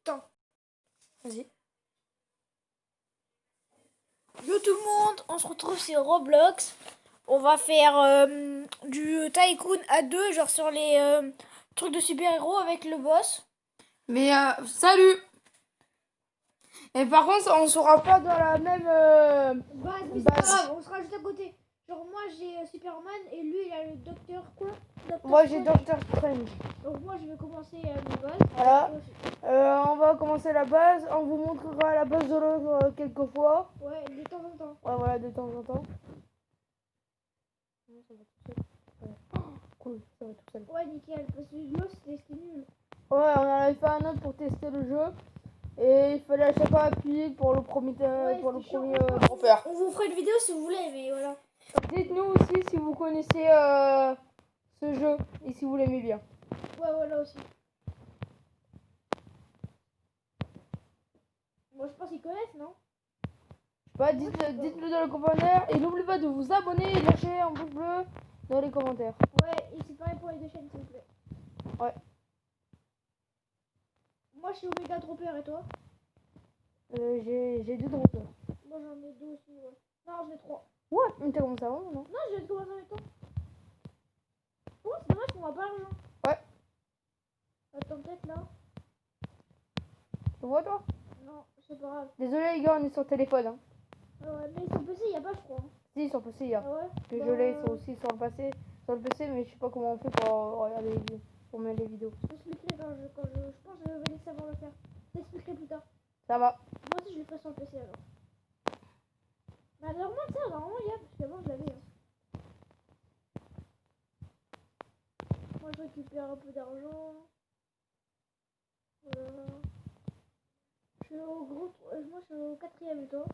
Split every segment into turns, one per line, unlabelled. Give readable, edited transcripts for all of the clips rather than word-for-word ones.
Attends. Vas-y. Yo tout le monde, on se retrouve sur Roblox. On va faire du Tycoon à deux, genre sur les trucs de super-héros avec le boss.
Mais salut. Et par contre, on sera pas dans la même
Base, mais c'est pas grave, on sera juste à côté. Genre moi j'ai Superman et lui il a le Docteur quoi?
Moi j'ai Doctor Strange.
Donc moi je vais commencer ma base.
Voilà. On va commencer la base. On vous montrera la base de l'autre quelques fois.
Ouais, de temps en temps.
Ouais, voilà, de temps en temps. Ça va tout seul. Ouais. Oh, cool, ça va tout seul.
Ouais, nickel, parce que l'autre c'était nul.
Ouais, on en avait fait un autre pour tester le jeu. Et il fallait à chaque fois appuyer pour le premier, dropper.
On vous fera une vidéo si vous voulez, mais voilà.
Dites-nous aussi si vous connaissez ce jeu et si vous l'aimez bien.
Ouais, voilà aussi. Moi je pense qu'ils connaissent, non?
Bah, dites-le dans les commentaires. Et n'oubliez pas de vous abonner et lâcher un pouce bleu dans les commentaires.
Ouais, et c'est pareil pour les deux chaînes, s'il vous plaît.
Ouais.
Moi je suis Omega Dropper et toi?
J'ai deux droppers.
Moi j'en ai deux aussi, ouais. Non, j'en ai trois.
Ouais, mais t'as commencé avant, non?
Non, je vais te commencer en même temps. Oh, c'est dommage qu'on voit pas l'argent.
Ouais.
Attends, peut-être là.
Tu vois, toi?
Non, c'est pas grave.
Désolé, les gars, on est sur téléphone. Hein.
Ouais, mais sur PC, il a pas, je crois.
Si, sur PC, il y a.
Ah ouais?
Que je l'ai, ils sont aussi sur le PC, mais je sais pas comment on fait pour regarder les vidéos, pour mettre les vidéos.
Je t'expliquerai quand je pense que je vais laisser avant le faire. Je t'expliquerai plus tard.
Ça va.
Moi aussi, je le fais sur le PC alors. Bah, normalement, ça, normalement, il y a, parce qu'avant, je l'avais. Hein. Moi, je récupère un peu d'argent. Voilà. Je suis au gros. Moi, je suis au quatrième et toi?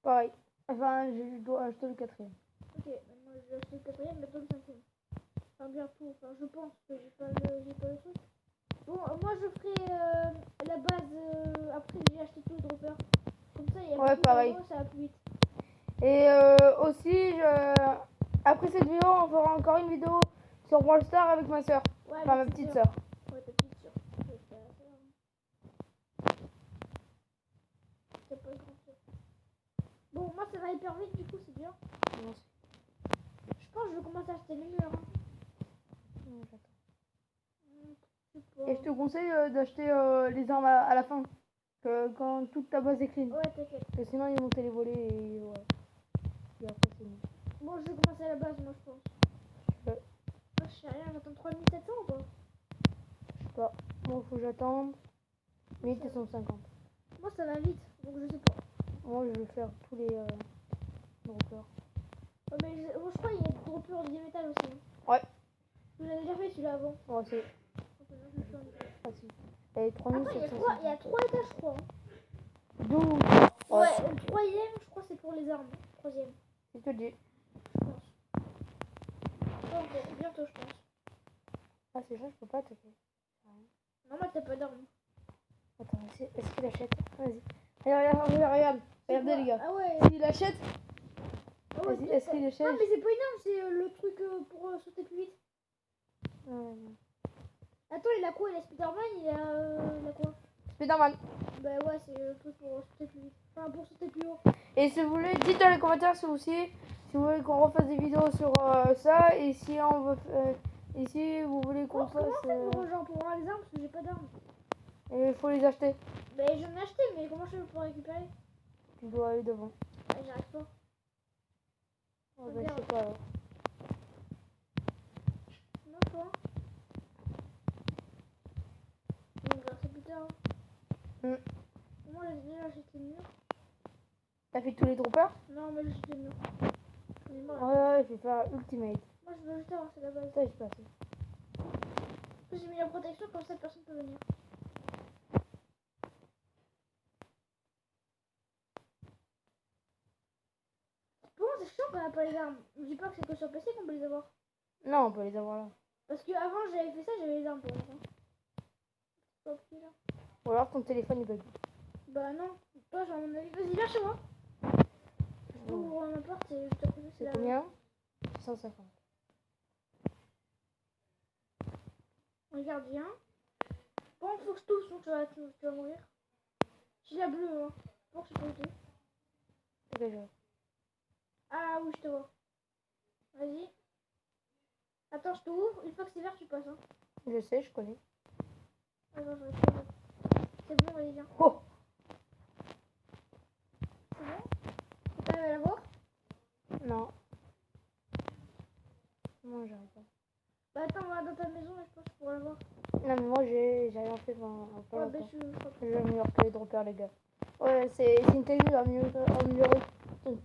Pareil. Enfin, je dois acheter le quatrième.
Ok, moi, je vais acheter le quatrième, bientôt le cinquième. Enfin, bientôt, enfin, je pense que j'ai pas le truc. Bon, moi, je ferai la base après que j'ai acheté tous les droppers. Comme ça, il y a beaucoup
pareil.
d'argent, ça va plus vite.
Et aussi, après cette vidéo, on fera encore une vidéo sur Brawl Stars avec ma soeur.
Ouais,
Enfin, ma petite soeur.
Ouais, ta petite soeur. Ouais, t'as pas grand soeur. Bon, moi, ça va hyper vite, du coup, c'est bien. Je pense que je vais commencer à acheter les murs. Hein.
Et je te conseille d'acheter les armes à la fin. Quand toute ta base est clean.
Ouais, t'inquiète.
Parce que sinon, ils vont te les voler et ouais. Et après, c'est bon.
Bon, je vais commencer à la base, moi, je pense.
Ouais.
Moi, je sais rien, j'attends 3700 ou quoi?
Je sais pas. Moi, faut que j'attende. 1750.
Moi, ça va vite, donc je sais pas.
Moi, je vais faire tous les droppers.
Ouais, mais moi, je crois qu'il y a des droppers de métal aussi. Hein.
Ouais.
Je l'avais déjà fait celui-là avant.
Ouais, c'est facile. Et
Attends, il y a 3 étages, je crois. Hein.
12.
Ouais, le troisième, je crois, c'est pour les armes. Troisième.
Je te le dis.
Je pense. Pas encore, bientôt, je pense.
Ah, c'est ça, je peux pas te faire.
Non, moi, t'as pas d'armes.
Attends, est-ce qu'il achète? Vas-y. Regarde. Regardez, les gars.
Ah ouais.
S'il achète.
Ah ouais,
Est-ce qu'il achète?
non, mais c'est pas une arme, c'est le truc pour sauter plus vite. Attends, il a quoi? Il a Spider-Man, il a quoi?
Spider-Man.
Bah ouais, c'est le truc pour sauter plus vite. Enfin, pour sauter plus haut.
Et si vous voulez, dites dans les commentaires si vous voulez qu'on refasse des vidéos sur ça. Et si on veut. Et si vous voulez qu'on fasse.
Comment on fait pour avoir les armes? Parce que j'ai pas d'armes.
Et il faut les acheter.
Bah j'en ai acheté, mais comment je fais pour récupérer?
Tu dois aller devant.
Ah, j'arrive pas.
Oh, bah, je sais pas alors.
Non, toi. On verra ça plus tard. Hein. Moi, j'ai déjà acheté le mur.
T'as fait tous les droppers?
Non, mais j'ai acheté le mur.
Ouais, je vais faire Ultimate.
Moi, je veux juste avancer la base.
Ça, j'ai pas fait.
J'ai mis la protection, comme ça, personne peut venir. Pour moi, c'est chiant qu'on a pas les armes. Je dis pas que c'est que sur PC qu'on peut les avoir.
Non, on peut les avoir là.
Parce que avant j'avais fait ça, j'avais les armes pour l'instant.
Ou alors ton téléphone il bug.
Bah non, toi j'ai mon avis. Vas-y, viens chez moi. Ouvre ma porte et je te pose.
C'est combien? 150.
Regarde, viens. Bon, faut que je touche, sinon tu vas mourir. J'ai la bleue, hein. Bon, je sais pas où t'es.
Ok, je vois.
Ah oui, je te vois. Vas-y. Attends, je t'ouvre. Une fois que c'est vert, tu passes. Hein.
Je sais, je connais.
Attends, je vais essayer. C'est bon, allez, viens.
Oh!
C'est bon? T'arrives à la voir?
Non. Non, j'arrive pas.
Bah attends, on va dans ta maison et je pense que je pourrai la voir.
Non, mais moi, j'ai rien fait pendant pas
Ouais, bah
longtemps.
je crois
Je vais améliorer les droppers, les gars. Ouais, c'est une technique d'améliorer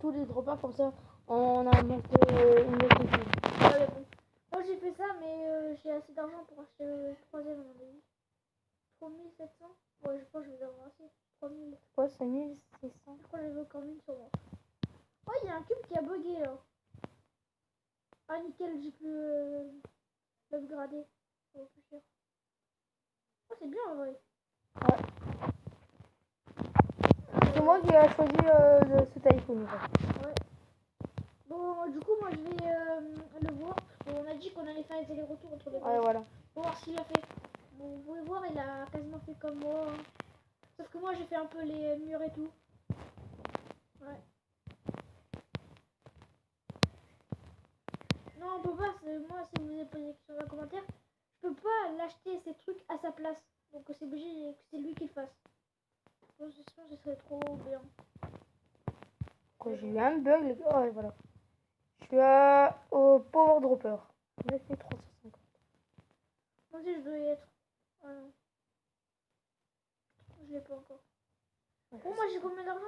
tous les droppers comme ça. On a un mode une autre technique.
Ouais, mais bon. Moi j'ai fait ça, mais j'ai assez d'argent pour acheter le troisième à mon avis. 3700? Ouais, je pense que je vais avoir assez. 3000.
Quoi, 5600?
Je crois que j'avais encore 1000 sur moi. Oh, il y a un cube qui a bugué là. Ah, nickel, j'ai pu l'upgrader. Ça va plus cher. Oh, c'est bien en vrai.
C'est moi qui ai choisi ce tycoon.
Ouais. Bon, du coup, moi je vais le voir. Bon, on a dit qu'on allait faire les allers-retours entre les deux.
Ouais, voilà.
Pour voir ce qu'il a fait. Bon, vous pouvez voir, il a quasiment fait comme moi. Hein. Sauf que moi j'ai fait un peu les murs et tout. Ouais. Non, on peut pas. Moi, si vous avez posé des questions dans les commentaires, je peux pas l'acheter ces trucs à sa place. Donc c'est obligé que c'est lui qui le fasse. Sinon, ce serait trop bien.
Quand j'ai eu un bug, les gars. Oh, ouais, voilà. Je suis au Power Dropper. J'ai fait 350.
Moi aussi, je dois y être. Ah non. Je l'ai pas encore. Bon, moi j'ai combien d'argent?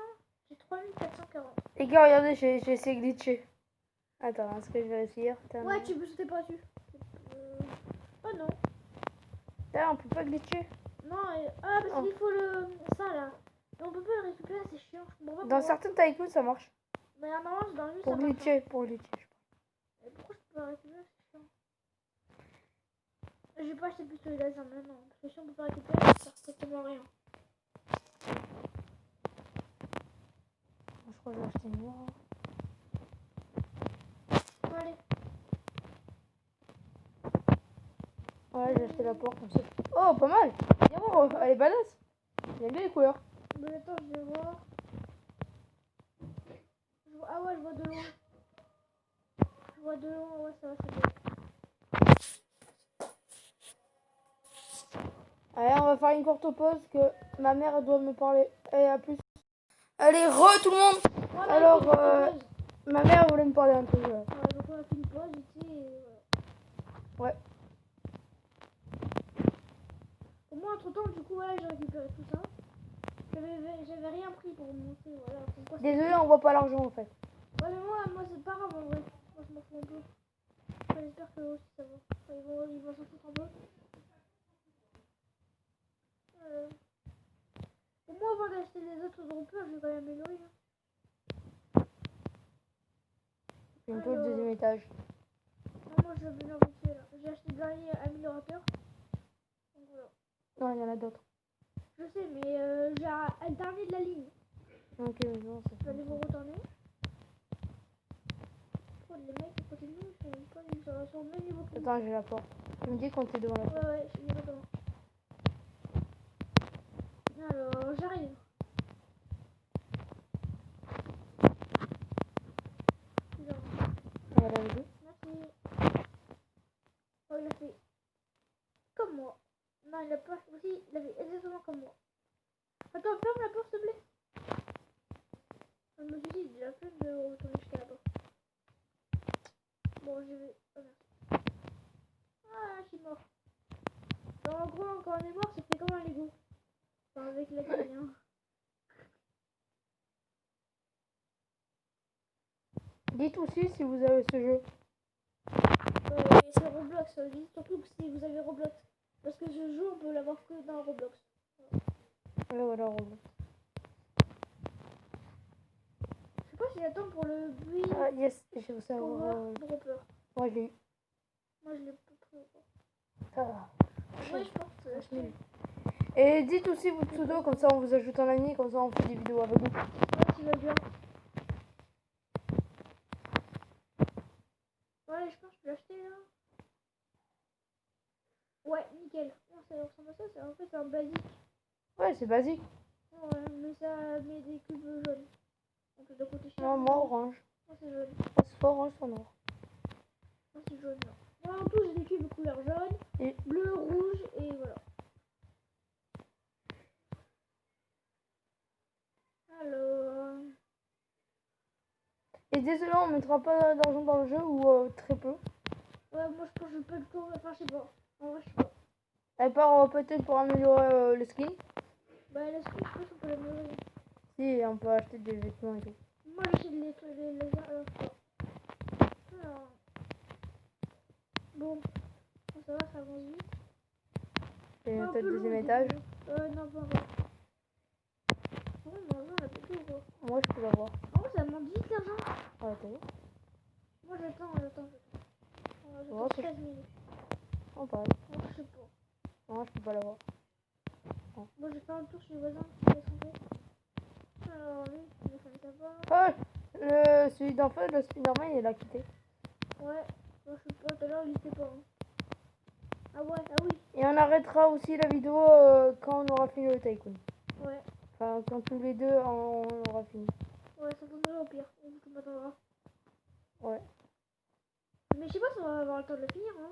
J'ai 3440.
Les gars, regardez, j'ai essayé de glitcher. Attends, est-ce que je vérifie?
Ouais, tu peux sauter pas dessus. Oh non.
Putain, on peut pas glitcher.
Non, ah, parce qu'il faut ça là. Mais on peut pas le récupérer, c'est chiant. Je comprends pas
Dans
pourquoi.
certains tycoons, ça marche.
Mais normalement, c'est dans le
Pour
ça marche.
glitcher, pour glitcher.
Et pourquoi je peux pas le récupérer, c'est chiant. Je vais pas acheter plus de laser maintenant. Parce que si on peut pas récupérer, ça sert strictement à rien.
Je crois que j'ai acheté noir.
Bon, allez.
Ouais, j'ai acheté la porte comme ça. Oh, pas mal. Dis-moi, elle est badass. J'aime bien les couleurs.
Mais attends, je vais voir. Ah ouais, je vois de loin. Je vois de loin, ouais, ça va, c'est bien.
Allez, on va faire une courte pause que ma mère elle doit me parler. Allez, à plus. Allez, re tout le monde.
Voilà,
Alors,
il fait une pause.
ma mère voulait me parler un truc.
Ouais, donc on a fait une pause ici et voilà.
Ouais.
Pour moi, entre temps, du coup, ouais, j'ai récupéré tout ça. J'avais rien pris pour vous montrer, voilà. Pourquoi
Désolé, on voit pas l'argent en fait.
ouais, mais moi c'est pas grave en vrai. Moi, je m'en fous un peu. Enfin, j'espère que eux aussi ça va. Enfin, ils vont s'en foutre un peu. Pour moi, avant d'acheter les autres droppers, je vais quand même améliorer. Hein.
Bientôt le deuxième étage.
Non, moi, je vais venir vite fait, là. J'ai acheté le dernier améliorateur. Donc voilà.
Non, il y en a d'autres.
Je sais, mais j'ai le dernier de la ligne.
Ok, mais non,
Je vais
c'est
aller vous retourner. Oh, les mecs à côté de nous, ils sont pas ils sont au même niveau que nous.
Attends, j'ai la porte. Tu me dis quand t'es devant la porte.
Ouais, je suis niveau devant. Alors, j'arrive.
Voilà, vas-y.
Merci. Oh, il a fait comme moi. Non, il a pas aussi, il a fait exactement comme moi. Attends, ferme la porte, s'il te plaît. Je me suis dit, j'ai la flemme de retourner jusqu'à là-bas. Bon, je vais. Oh, merci. Ah, je suis mort. Alors, en gros, quand on est mort, ça fait comme un Lego. Enfin, avec la grille, hein.
Dites aussi si vous avez ce jeu.
C'est Roblox, dites surtout que si vous avez Roblox. Parce que ce jeu, on peut l'avoir que dans Roblox.
Ouais, voilà, Roblox.
Je sais pas si j'attends pour le bruit.
Ah, yes, je veux savoir.
Power Dropper.
Moi, je l'ai eu.
Moi, je l'ai pas pris encore.
Ah,
Ouais, je pense que
je l'ai eu. Et dites aussi votre pseudo, comme ça on vous ajoute en ami, comme ça on fait des vidéos avec vous.
ouais, tu vas bien. Ouais, je pense que je peux l'acheter là. Ouais, nickel. On ça ressemble à ça. C'est en fait un basique.
Ouais, c'est basique.
Ouais, mais ça met des cubes jaunes. Donc ça doit coûter cher.
Non, moi, orange.
Moi, c'est jaune.
Moi, c'est pas orange, c'est noir.
Moi, c'est jaune. Non. Moi, en tout, j'ai des cubes couleur jaune,
Et-
bleu, rouge et voilà. Alors.
Et désolé, on mettra pas d'argent dans le jeu ou très peu.
Ouais, moi, je pense que je peux le tour. Enfin, je sais pas. En vrai, je sais pas.
À part peut-être pour améliorer le skin.
Bah, la skin, je pense qu'on peut l'améliorer.
Si, on peut acheter des vêtements et tout.
Moi, j'achète les lasers. Alors, je sais pas. Alors. Bon, ça va, ça avance vite.
Et
Un
peut-être
peu
deuxième
long,
étage.
non, pas encore. Bon, bah, on a plus tout, quoi.
Moi, je peux l'avoir.
En vrai, ça demande vite l'argent.
Ouais, t'as vu?
Moi, j'attends.
Ouais,
J'attends
c'est-
13 minutes.
Oh, pareil.
Moi, je sais pas.
Non, je peux pas l'avoir.
Moi, je vais faire un tour chez le voisin qui est trompé. Alors, lui, il ne fait ça pas.
Oh, celui d'en face, le Spider-Man, il a quitté.
Ouais, moi, je sais pas, tout à l'heure, il était pas. Ah ouais, ah oui.
Et on arrêtera aussi la vidéo quand on aura fini le Tycoon.
Ouais,
Enfin, quand tous les deux on aura fini.
ouais, ça tomberait au pire. On tout m'attendra.
Ouais.
Mais je sais pas si on va avoir le temps de le finir, hein.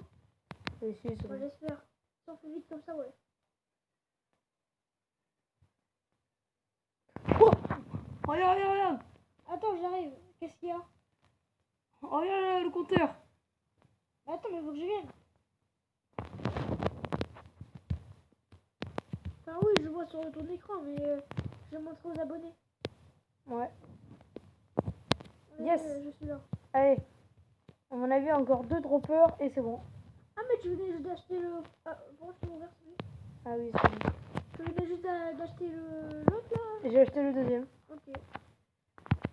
Et si, c'est
Moi,
bon.
j'espère. Si on fait vite comme ça, ouais.
Oh, regarde, regarde, regarde.
Attends, j'arrive. Qu'est-ce qu'il y a?
Regarde le compteur.
Attends, mais faut que je vienne. Enfin, oui, je vois sur ton écran, mais je vais montrer aux abonnés.
Ouais.
Ouais,
Yes.
Je suis là.
Allez. À mon avis, encore 2 droppers et c'est bon.
Ah, mais tu venais juste d'acheter le. Ah, pourquoi tu m'as ouvert celui?
Ah oui, c'est bon.
Tu venais juste d'acheter l'autre là?
J'ai acheté le deuxième.
Ok.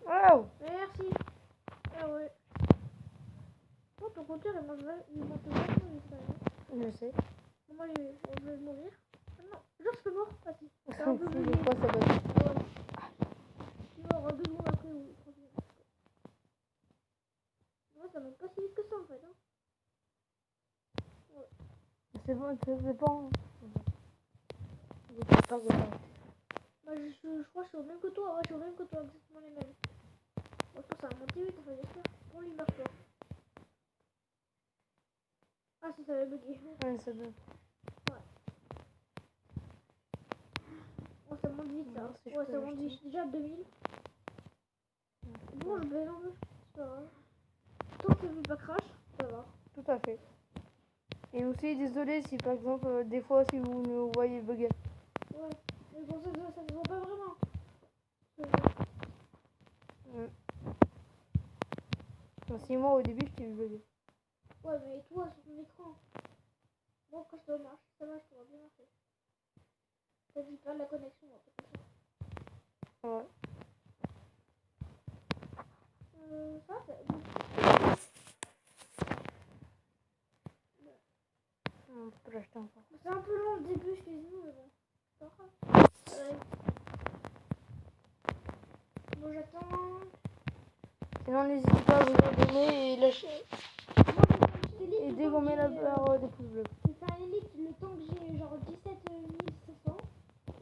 Wow.
Merci. Ah ouais. Oh, ton compteur il monte vachement vite quand même.
Je sais.
Moi, je vais mourir. Ah non, genre je suis mort. Ah si. C'est un peu
Si,
bugué.
des fois, ça bug.
Ah ouais. Je vais avoir 2 secondes après ou 30 secondes. Moi, ça monte pas si vite que ça en fait. Hein.
C'est bon, ça dépend. Je sais pas quoi faire.
Bah, je crois que je suis au même que toi. Ouais, je suis au même que toi, exactement les mêmes. Bon, je pense que ça va monter vite, enfin, j'espère. Bon, lui marche pas. Ah, si, ça va bugger.
Ouais, ça bug.
Oh, ça monte vite ça.
Non, si je
Ouais,
peux
ça monte
l'acheter.
vite. Déjà 2000. Bon, je vais un peu. C'est pas grave. Tant que ça ne fait pas crash, ça va.
Tout à fait. Et aussi, désolé si par exemple, des fois, si vous me voyez bugger.
Ouais. Mais bon, ça se voit pas vraiment.
Si moi, au début, je t'ai vu bugger.
Ouais, mais toi, sur ton écran. Bon, quand ça marche, ça va bien marcher. T'as dû perdre la connexion, un truc comme ça.
Ouais. On peut l'acheter encore.
C'est un peu long le début, excusez-nous, mais bon. C'est pas grave. Bon, j'attends.
Sinon, n'hésitez pas à vous abonner et lâcher.
Moi, je fais un petit élite.
Et
le
dès
temps
qu'on
que
met la
j'ai,
barre des pouces bleus.
Je vais faire un élite le temps que j'ai genre 17 500.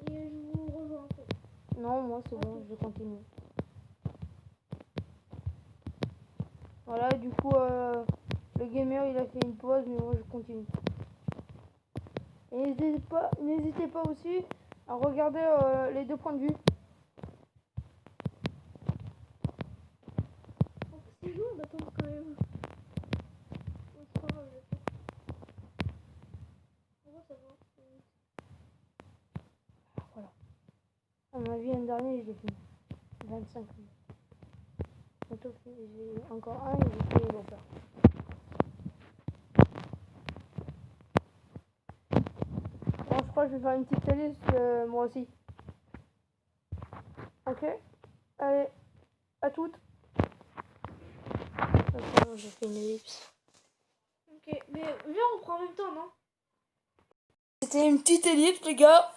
Et je vous rejoins en fait.
Non, moi, c'est bon,
Ok.
je continue. Voilà, du coup, le gamer, il a fait une pause, mais moi, je continue. Et n'hésitez pas aussi à regarder les 2 points de vue.
C'est long d'attendre quand même. Bon, c'est pas grave, j'attends. En vrai, ça va.
Voilà. À mon avis, l'an dernier, je l'ai fini. 25 minutes. Bientôt, j'ai encore un et j'ai fini l'autre. Bon, je crois que je vais faire une petite playlist moi aussi. Ok. Allez, à toutes. Attends, j'ai fait une ellipse.
Ok, mais viens, on prend en même temps, non?
C'était une petite ellipse, les gars.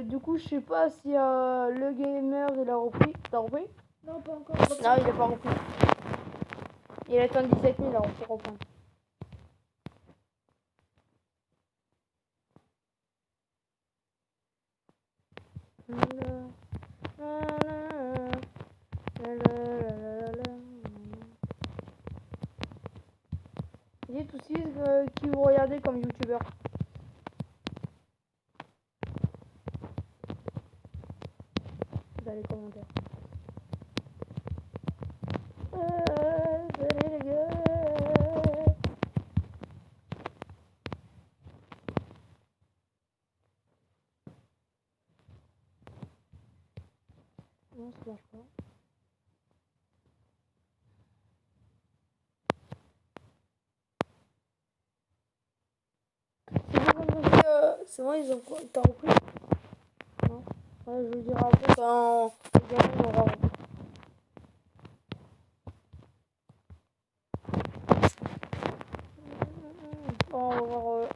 Du coup, je sais pas si le gamer il a repris. T'as repris?
Non, pas encore.
Non, il a pas repris. Il attend 17 000 alors pour reprendre. Dites aussi qui vous regardez comme youtubeur. Dans les commentaires. Salut les gars. Non, ça marche pas. C'est bon, ils ont quoi? T'as repris? Non. Ouais, je vous dirai après quand les gamins auront repris. Bon, on va voir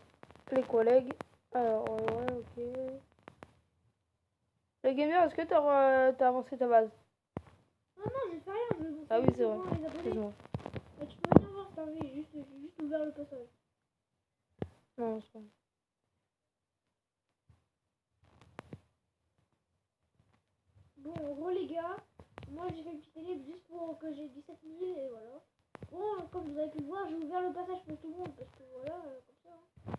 les collègues. Alors, ouais, ok. Les gamers, est-ce que t'as avancé ta base?
Non, non, j'ai fait rien.
Ah oui, c'est vrai.
Les abonnés.
Excuse-moi.
Mais tu peux venir voir, t'as vu, j'ai juste ouvert le passage.
Non, c'est pas.
Bon, en gros, les gars, moi j'ai fait une petite élite juste pour que j'ai 17 000 et voilà. Bon, comme vous avez pu le voir, j'ai ouvert le passage pour tout le monde parce que voilà, comme ça. Hein.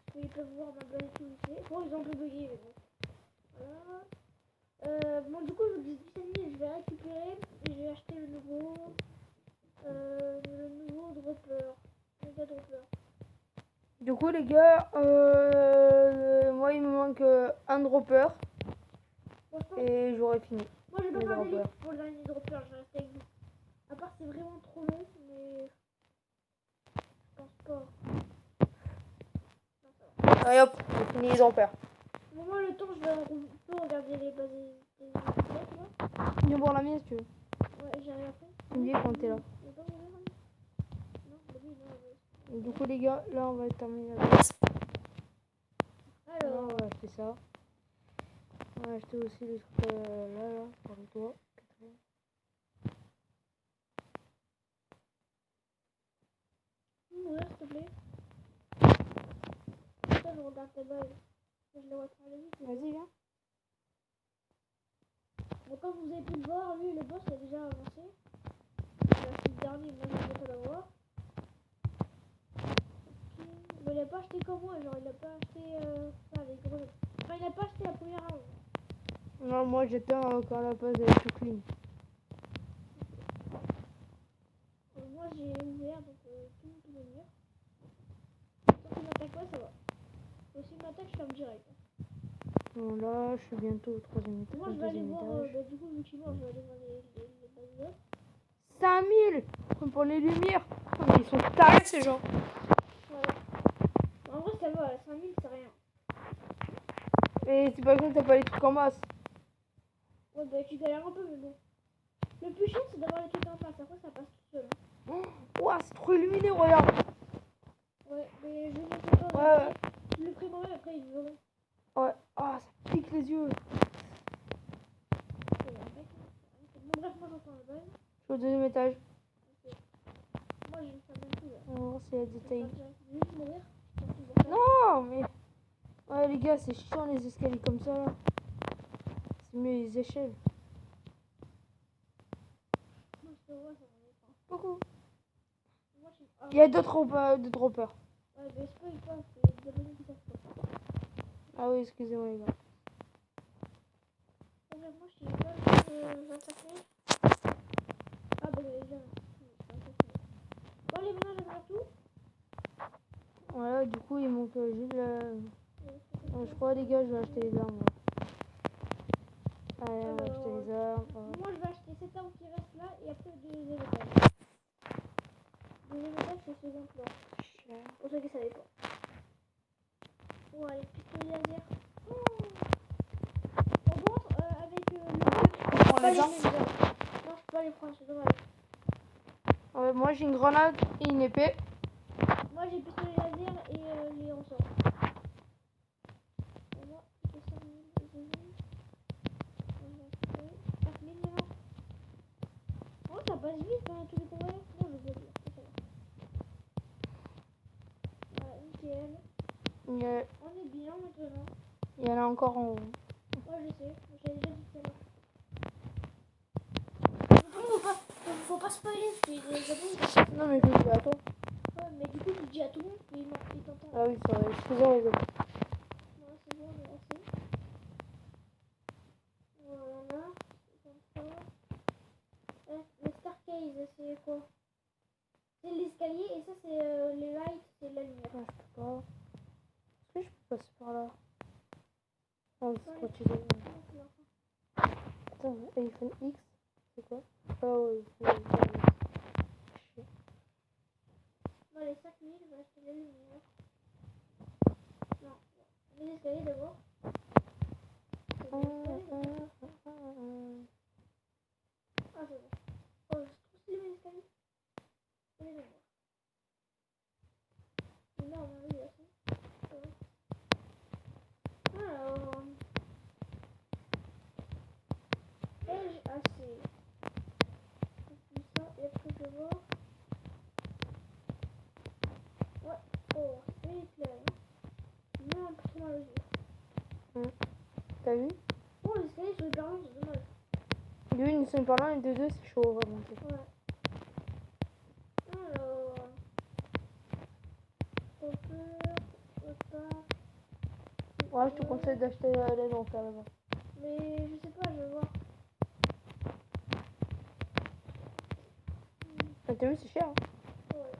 Parce qu'ils peuvent voir ma blague et tout ici. Bon, ils ont un peu bugué, mais bon. Voilà. Bon, du coup, je vous dis 17 000, je vais récupérer et je vais acheter le nouveau dropper. Méga dropper.
Du coup, les gars, moi il me manque un dropper
Franchement,
et j'aurai fini.
moi je vais
les
pas faire des
droppers.
listes pour le dernier dropper, je vais rester avec vous. À part c'est vraiment trop long, mais je pense pas. Non, ça va.
Allez hop, j'ai fini les droppers.
Bon, moi le temps, je vais peux regarder les bases des mecs là.
Viens voir la mienne si tu veux.
Ouais, j'ai rien fait.
Tu me dis quand t'es là.
Il est pas ouvert, hein. Non, bah oui, non,
Et du coup, les gars, là on va terminer la base. Là,
Alors,
on va acheter ça. On va acheter aussi les trucs là, par le toit.
mourir s'il te plaît. Ça, je regarde tes bases. Je les vois faire vite.
Vas-y, viens.
Bon, comme vous avez pu le voir, lui, le boss a déjà avancé. Il a acheté le dernier, moi je vais pas l'avoir. Ok. Mais il a pas acheté comme moi, genre il a pas acheté ça, les gros. Enfin, il a pas acheté la première arme.
Non, moi j'éteins quand la base est tout clean.
Moi j'ai ouvert donc tout le monde peut venir. Tant qu'il m'attaque pas, ça va. Et s'il m'attaque, je ferme direct.
Bon, là, je suis bientôt au troisième étage.
Moi je vais aller voir, du coup, vu qu'il meurt, je vais aller voir les bases là.
5000 pour les lumières. Oh, mais ils sont tarés ces gens.
Ouais. En vrai, ça va, 5000 c'est rien.
Et c'est pas comme t'as pas les trucs en masse.
Ouais, bah tu galères un peu, mais bon. Le plus chiant, c'est d'avoir les trucs en face. Après, ça passe tout seul. Hein.
Ouah, c'est trop illuminé, regarde.
Ouais, mais je ne sais pas.
Ouais.
Je le ferai moi-même, après ils verront.
Ouais, ah, ça pique les yeux.
Bon, bref, moi j'entends la balle.
Je suis au deuxième étage.
Okay. Moi j'ai ça même plus là.
On va voir s'il y a des tailles.
Je vais juste mourir.
Non, mais. Ouais, les gars, c'est chiant les escaliers comme ça là. C'est mieux les échelles.
Non, c'est vrai, ça m'en est pas.
Coucou.
Moi, je suis.
Il y a d'autres droppers.
Ouais, mais spoil pas, c'est des abonnés qui savent pas.
Ah oui, excusez-moi les gars.
Ouais, moi je suis pas 25 000. Ah, bah déjà. Bon, allez, maintenant je vais faire tout.
Voilà, du coup, il manque juste la. Je crois, les gars, je vais acheter les armes. Allez, on va acheter les armes.
Moi, je vais acheter cette arme qui reste là et après le deuxième étage. Le deuxième étage, c'est le second plan. Pour ceux qui ne savaient pas. Ouais, les pistolets laser. Oh. Par contre, avec le.
prend les armes.
Non, je peux pas les prendre, c'est dommage.
Moi, j'ai une grenade et une épée.
Moi, j'ai pistolet laser et les ressorts. Et moi, j'ai 5 000, 2 000. 4 000 maintenant. Oh, ça passe vite quand tous les combats. Non, je veux dire. Voilà, nickel. On est bien maintenant.
Il y en a encore en haut.
Moi, je sais. J'ai déjà dit tout à l'heure. Faut pas spoiler, parce qu'il y a des abonnés.
Non, mais je le dis à toi.
Ouais, mais du coup, tu dis à tout le monde, et il t'entend.
Ah oui, c'est vrai. Excusez-moi, les amis.
Ouais, c'est bon, mais assez. Voilà. Comme ça. Le Stargaze, c'est quoi? C'est l'escalier, et ça, c'est les lights, c'est la lumière.
Non, je peux pas. Est-ce que je peux passer par là? Non, c'est
Ouais.
trop stylé.
Non, c'est la fin.
Attends, iPhone X, c'est quoi? Ah oui,
Non, les 5000, je vais acheter la lumière. Non, les escaliers d'abord. C'est les escaliers d'abord. Ah, c'est bon. Oh, je trouve stylé mes escaliers. Et les lumières. Non, on a vu la fin. Alors, ai-je assez? Comme ça, et après je vais voir. Ouais, oh, c'est clair. Mais un peu trop mal aux yeux.
T'as vu?
Oh, les escaliers sont hyper longs, c'est dommage.
De une, ils sont par là, et de deux, c'est chaud à monter.
Ouais. Alors, repas.
Ouais, je te conseille d'acheter les lampes là-bas.
Mais je sais pas, je vais voir.
Ah, t'as vu, c'est cher. Hein.
Ouais.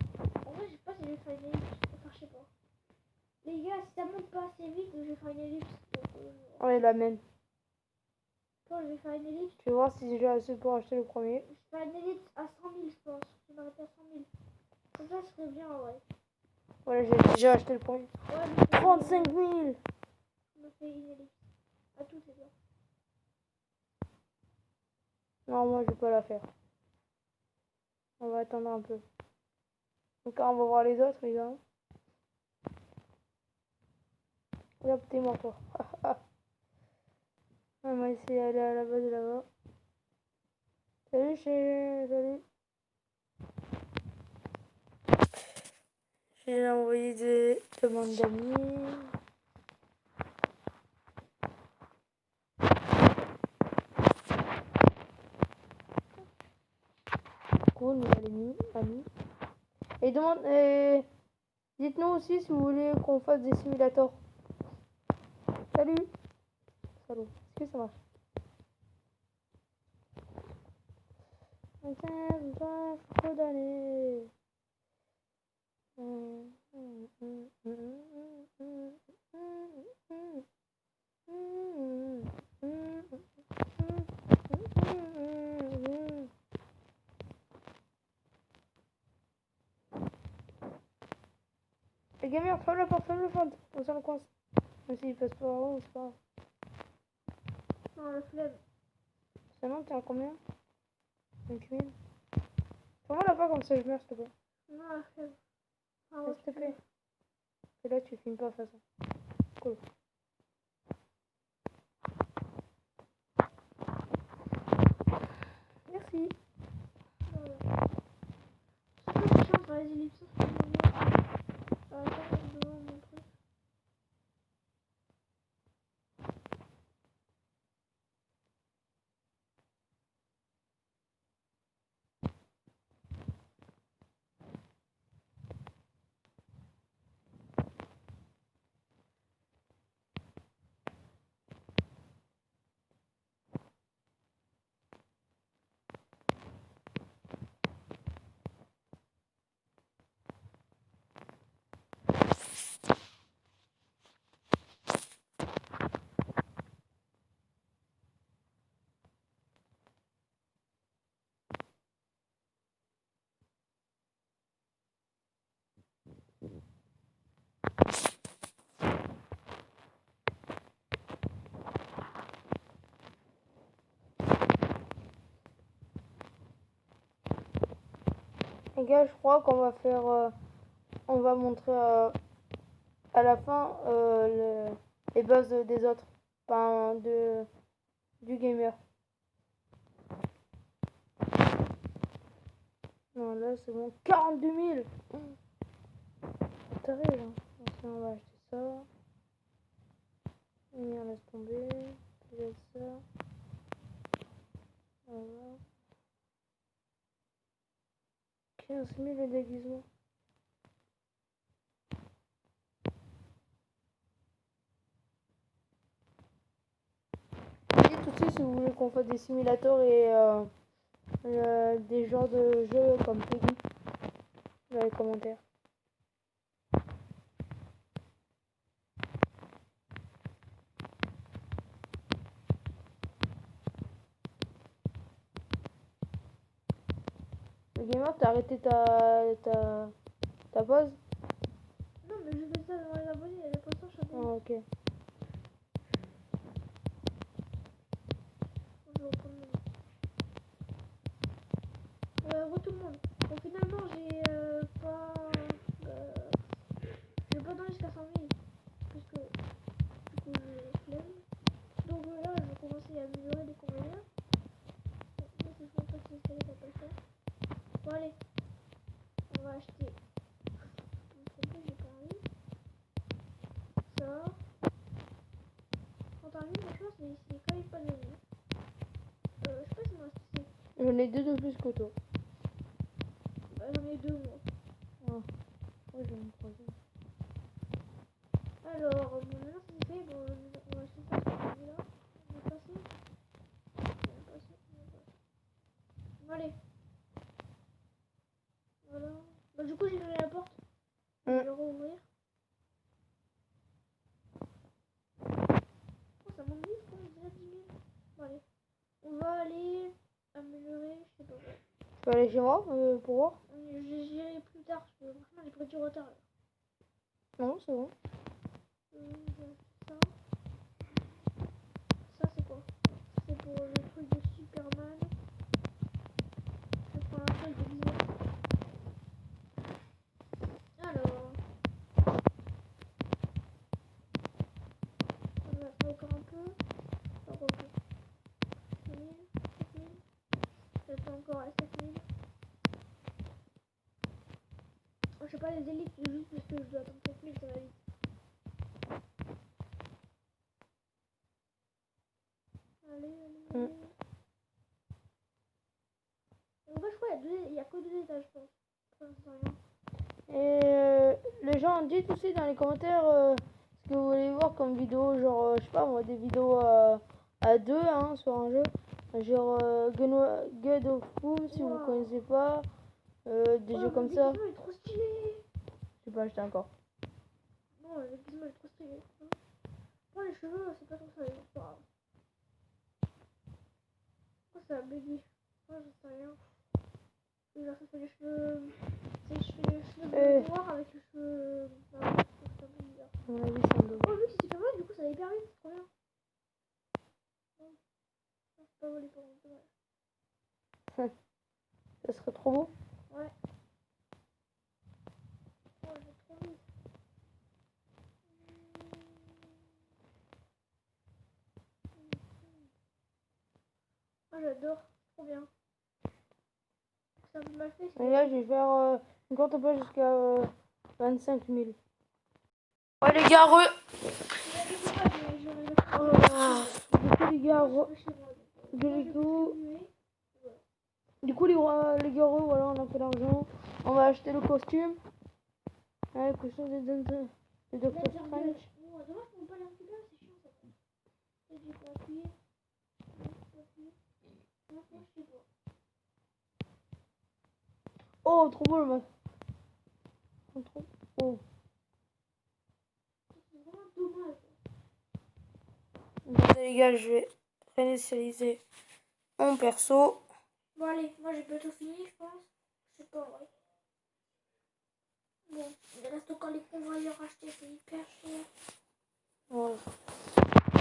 En vrai, je sais pas si je vais faire une ellipse. Enfin, je sais pas. Les gars, si ça monte pas assez vite, je vais faire une ellipse. Donc,
Ouais, la même.
quand je vais faire une ellipse,
Tu vas voir si j'ai assez pour acheter le premier.
je vais faire une ellipse à 100 000, je pense. Je vais m'arrêter à 100 000. Comme ça, ce serait bien, ouais.
Voilà, j'ai déjà acheté le premier.
Ouais, mais
35 000.
je me fais une ellipse. À tout, c'est bien.
Non, moi, je vais pas la faire. On va attendre un peu. Donc, on va voir les autres, évidemment. Hop, t'es mort, toi. On va essayer d'aller à la base là-bas. Salut, chérie. Salut. J'ai envoyé des demandes d'amis. Cool, nouvelle amie. Et demande, dites-nous aussi si vous voulez qu'on fasse des simulateurs. Salut. Salut. Est-ce que ça marche? Trop d'années. Les gamers, ferme la porte, on s'en coince. Même s'il passe pas en haut, c'est pas grave.
Non, la flemme.
Sinon, t'es à combien? 5 000. Ferme la porte comme ça, je meurs, s'il te plaît.
Non, la flemme. Ah, ouais,
S'il te plaît. Et là, tu filmes pas de toute façon. Cool. Merci.
Voilà. C'est pas chiant pour les ellipses, c'est mieux. Attends, je dois vous montrer.
Les gars, je crois qu'on va faire... on va montrer à la fin les bases des autres. Enfin, du gamer. Non, là, c'est bon. 42 000. C'est terrible. Hein. Ensuite, on va acheter ça. Et on laisse tomber. déjà ça. Voilà. 15 000 le déguisement. Dites aussi si vous voulez qu'on fasse des simulateurs et des genres de jeux comme Peggy dans les commentaires. Le gamer, t'as arrêté ta pause?
Non, mais je fais ça devant les abonnés, et pour l'instant, je suis
Ah,
abonné.
ok.
Je vais reprendre mon nom. Tout le monde. Bon, finalement, j'ai pas donné jusqu'à 100 000. Puisque, du coup, je flemme. Donc là, je vais commencer à améliorer les convoyeurs. Moi, c'est je pense pas que c'est ça, ça peut le faire. Bon, allez. On va acheter. J'ai pas envie. Ça. 31 000, franchement, c'est quand même pas donné. Je sais pas si moi c'est.
J'en ai 2 de plus que toi.
Bah, j'en ai 2 moi.
Ah, ouais, j'en ai 3.
Alors, bon, maintenant c'est fait. Bon, on va acheter ça sur celui-là. On va passer. On va passer. Bon, allez. Voilà. Bah, du coup, j'ai donné la porte. Je vais le rouvrir. Oh, ça manque vite, quoi. Déjà 10 000. Bon, allez. On va aller améliorer, je sais pas quoi.
Tu peux aller chez moi pour voir?
J'irai plus tard, parce que franchement, j'ai pris du retard là.
Non, c'est bon.
Ça. Ça, c'est quoi? C'est pour le truc de Superman. Je prends un truc de Disney. Alors. On va encore un peu. Encore un peu. 6 000, 7 000. Peut-être encore à 7 000. Oh, je sais pas, les élites, c'est juste parce que je dois attendre 7 000, ça va vite. Allez. En fait, je crois qu'il y a que 2 étages, je pense. Enfin, j'en sais rien.
Et les gens dites aussi dans les commentaires ce que vous voulez voir comme vidéo, genre, je sais pas moi, des vidéos à 2 hein, sur un jeu. Genre God of War, si vous connaissez pas. Des jeux comme ça.
Le déguisement est trop stylé.
J'ai pas acheté encore.
Non, le déguisement est trop stylé. Moi, les cheveux, c'est pas trop ça, c'est pas grave. Pourquoi ça a bugué? Moi, j'en sais rien. Genre, ça fait les cheveux. Tu sais, je fais les cheveux noirs avec les cheveux. C'est un peu bizarre.
À mon avis, c'est un peu.
Oh, vu que c'est super mal, du coup, ça va hyper vite, c'est trop bien. Non, c'est pas volé pour moi, c'est vrai.
Ça serait trop beau.
Ouais. Oh, j'ai trop vite. Oh, j'adore, c'est trop bien. C'est un peu mal fait.
Et là, je vais faire une courte page jusqu'à 25 000. Ouais, les gars, Du coup, les gars, voilà, on a fait l'argent. On va acheter le costume. Ouais, le costume de Dr. Strange.
Dommage qu'on peut pas les récupérer, c'est chiant ça. Et du coup, appuyer. Non, je sais pas.
Oh, trop beau le masque. Trop beau.
C'est vraiment dommage.
Bon, les gars, je vais réinitialiser mon perso.
Bon, allez, moi j'ai bientôt fini, je pense. Je sais pas, ouais. Bon, il reste encore les convoyeurs achetés, c'est hyper cher.
Voilà.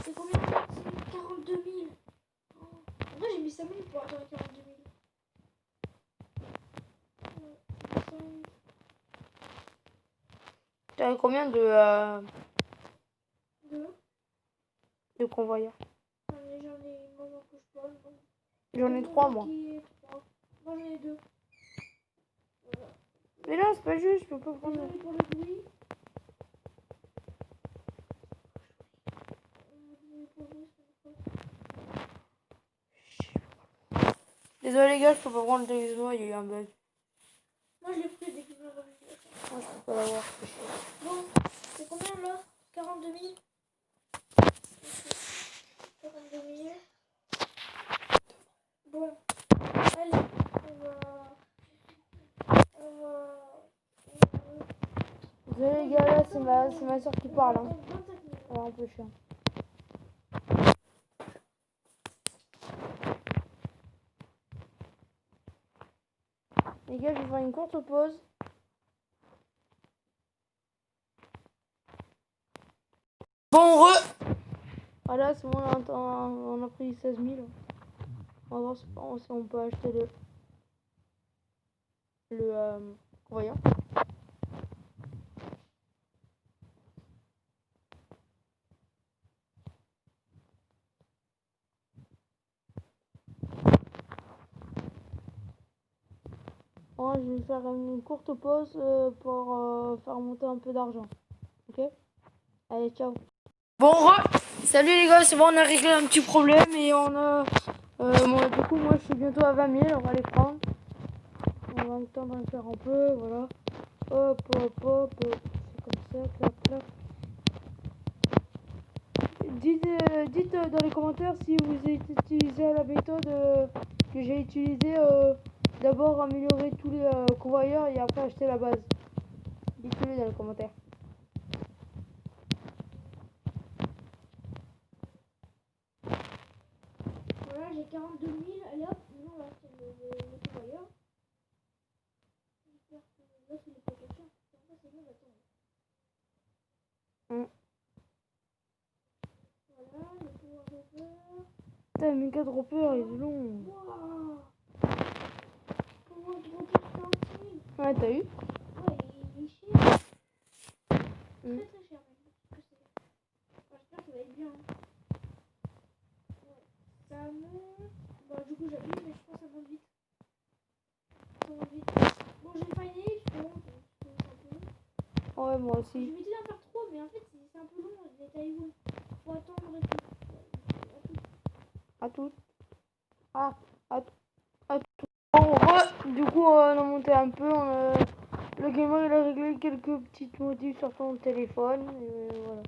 C'est combien? C'est 42 000. Oh. En vrai, j'ai mis 5 000 pour attendre 42 000. Ouais,
T'avais combien de convoyeurs?
j'en ai une maman que je parle.
J'en ai 3 moi.
Moi j'en ai 2. Voilà.
Mais là, c'est pas juste, je peux pas prendre.
Désolé pour le bruit. Désolé pour le bruit, c'est pas grave.
Désolé les gars, je peux pas prendre le déguisement, il y a eu un bug.
Moi, je l'ai pris dès qu'il m'a revu.
Moi, je peux pas l'avoir, c'est chiant.
Bon, c'est combien là? 42 000? 42 000. Bon, allez,
Désolé les gars, là, c'est ma soeur qui parle. Hein.
25 000.
Alors, un peu chiant. Les gars, je vais faire une courte pause. Bon, voilà, c'est bon, on a pris 16 000. On va voir si on peut acheter le convoyeur. Moi, je vais faire une courte pause pour faire monter un peu d'argent. Ok? Allez, ciao. Bon, salut les gars, c'est bon, on a réglé un petit problème et on a... bon, du coup, moi, je suis bientôt à 20 000, on va les prendre. On va attendre de faire un peu, voilà. Hop, hop, hop, c'est comme ça, clac, clac. Dites dans les commentaires si vous utilisez la méthode que j'ai utilisée. D'abord améliorer tous les convoyeurs et après acheter la base. Dites-le dans les commentaires.
Voilà, j'ai 42 000. Allez hop, maintenant on va acheter le convoyeur. J'espère que là c'est les protection. Ça c'est bon, attends. Voilà, le pouvoir dropper.
Putain, le méga dropper, il est long.
Waouh! Pouvoir dropper 40 000.
Ouais, t'as eu?
Ouais, il est cher. Très très cher même. J'espère qu'il va être bien. Ouais. Ça monte. Bon, du coup j'appuie, mais je pense que ça monte vite. Ça monte vite. Bon, j'ai fini, je pense. C'est un peu long.
Ouais, moi
Je
aussi.
m'étais d'en faire trop, mais en fait c'est un peu long. Les tailles faut attendre et tout.
À toutes. Ah, à tout. Bon, du coup, on a monté un peu. Le gamer, il a réglé quelques petites modifs sur son téléphone. Et voilà.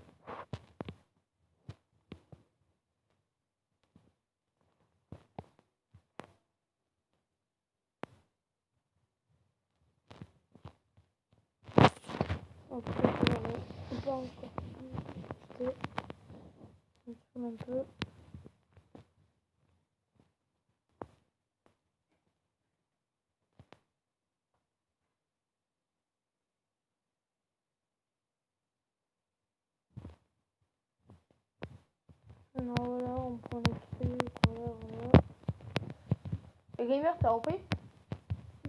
On peut pas encore acheter. On tourne un peu. Non, voilà, on prend les trucs. Voilà, voilà. Le gamer, t'as repris?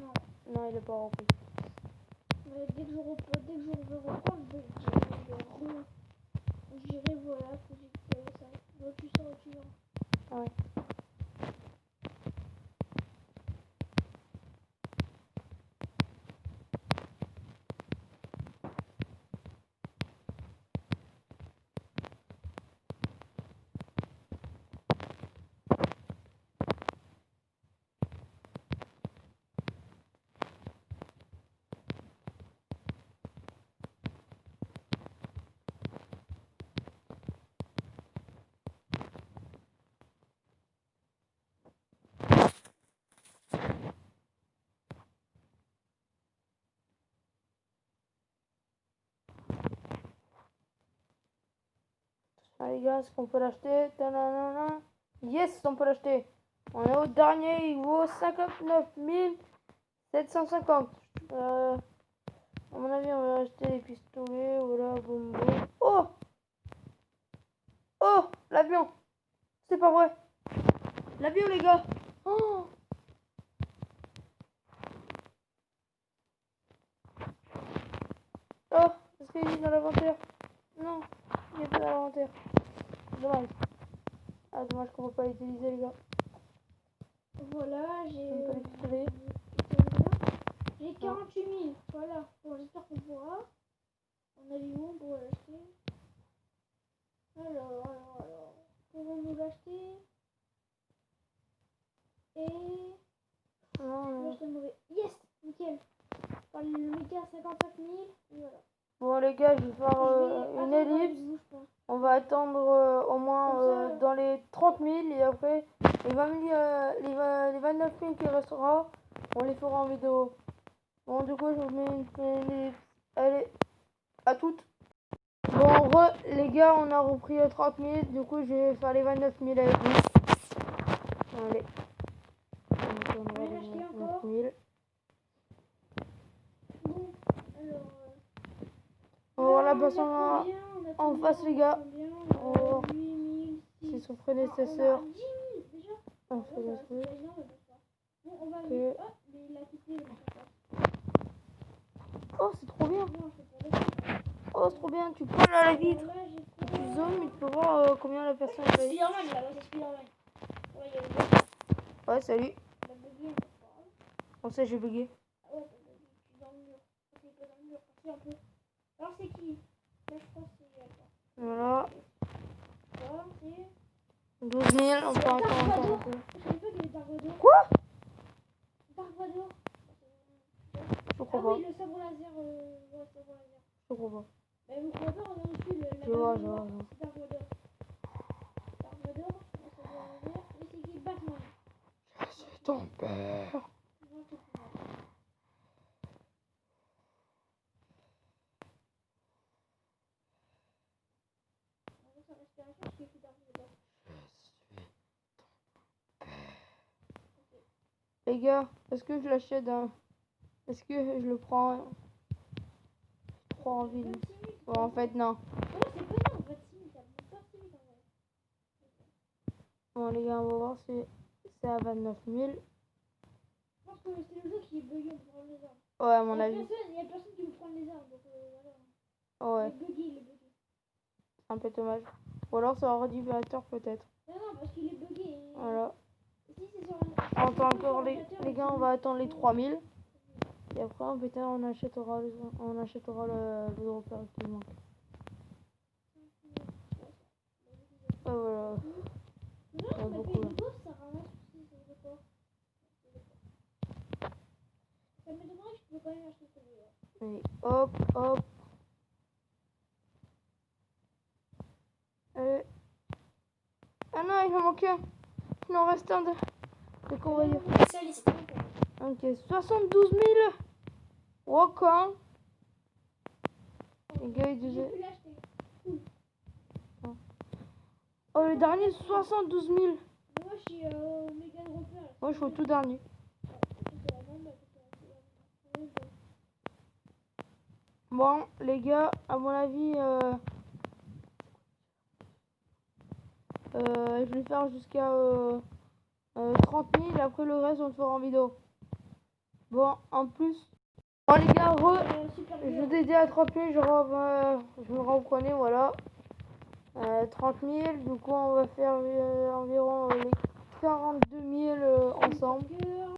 Non.
Non, il a pas repris.
Mais dès que je veux reprendre, j'irai voilà, faut que ça. Donc tu sors, tu verras.
Ouais. Ah les gars, est-ce qu'on peut l'acheter? Yes, on peut l'acheter. On est au dernier, il vaut 59 750. À mon avis, on va acheter les pistolets. Voilà, boum boum. Oh! Oh! L'avion! C'est pas vrai! L'avion, les gars! Oh! Oh! Est-ce qu'il est dans l'inventaire? Non, il n'est pas dans l'inventaire. Dommage. Ah, dommage qu'on ne peut pas l'utiliser, les gars.
Voilà,
On peut les pistolets.
j'ai 48 000. Voilà. Bon, j'espère qu'on pourra. On a vu où pour l'acheter. Alors. Pouvons-nous l'acheter? Et 55 000. Et voilà.
Bon les gars, je vais faire une ellipse. On va attendre au moins
Comme ça,
dans les 30 000 et après les 20 000, les 29 000 qui restera, on les fera en vidéo. Bon du coup je vous mets une ellipse. Allez, à toutes. Bon les gars, on a repris 30 000, du coup je vais faire les 29 000 avec vous. Allez. On va
Rien acheté encore.
000.
Bon, alors.
On va voir la
on a
personne
combien,
en face les gars.
Combien
On va voir
8 000,
si son
on
prédécesseur.
a 10 000 déjà.
On
Ah
fait
ouais,
le
bah,
truc.
c'est énorme, ça. Bon, on va
Ok.
lui. Oh, mais il a quitté le machin.
Oh c'est trop bien.
Non, c'est pas vrai.
Oh c'est trop bien. Tu colles à la vitre.
Alors là, j'ai
Tu
quoi
zoomes et tu peux voir combien la personne a payé.
Spider-Man là, c'est Spider-Man. Ouais, il y a le bug.
Ouais salut.
Il a bugué, mais c'est pas grave.
On sait j'ai bugué.
Ah ouais, t'as bugué. Tu es dans le mur. Ok, pas dans le mur. Parti un peu. Alors, c'est qui? Là, je pense que c'est. Attends.
Voilà.
Voilà, c'est.
12 000. On peut
Dark
attendre encore un
Vador.
peu.
Je savais pas qu'il y avait Dark Vador.
Quoi?
Dark Vador.
Je
Ah
crois pas.
oui, le sabre laser. Ouais, sabre laser.
Je crois pas.
Mais vous croyez pas, on a reçu la
Je vois,
base
je
de
vois,
mort.
je vois.
C'est Dark Vador. Dark Vador, le sabre laser. Et c'est qui? Batman.
C'est ton père.
Moi, c'est Batman. On voit sa respiration, parce qu'il fait Dark Vador.
Les gars, est-ce que je l'achète un... Est-ce que je le prends? Je prends en ville.
26 000.
Bon en fait non.
Oh, c'est pas non, 26 000, ça me pas si vite en vrai.
Bon les gars, on va voir si c'est à 29 000.
Je pense que c'est le jeu qui est bugué pour prendre les armes.
Ouais à mon
Il y a
avis.
personne, il y a personne qui veut prendre les armes, donc voilà.
Ouais,
Il est bugué, il est bugué.
c'est un peu dommage. Ou alors c'est un réducteur peut-être.
Non, non, parce qu'il est bugué. Et...
Voilà.
Si c'est sur
On attend encore les gars, on va attendre les 3 000. Et après peut-être on achètera le dropper qui manque. Ouais voilà.
Non,
Ouais,
on a
beaucoup,
fait
là.
une boss, ça ramasse aussi, c'est de quoi. Ça m'étonnerait que je peux quand même acheter celui-là.
Et hop, hop. Allez. Ah non, il en manque un. Il en reste un de convoyeur. Ok, 72 000. Oh, quand les gars, ils
J'ai
disaient...
pu l'acheter.
Oh, le dernier, 72 000.
Moi, je suis méga dropper. Là.
Moi, je suis au tout dernier. Bon, les gars, à mon avis, je vais faire jusqu'à 30 000. Après, le reste, on le fera en vidéo. Bon, en plus... Bon, les gars, je dédie à 30 000. Je me reprenais, voilà. 30 000. Du coup, on va faire environ les 42 000 ensemble.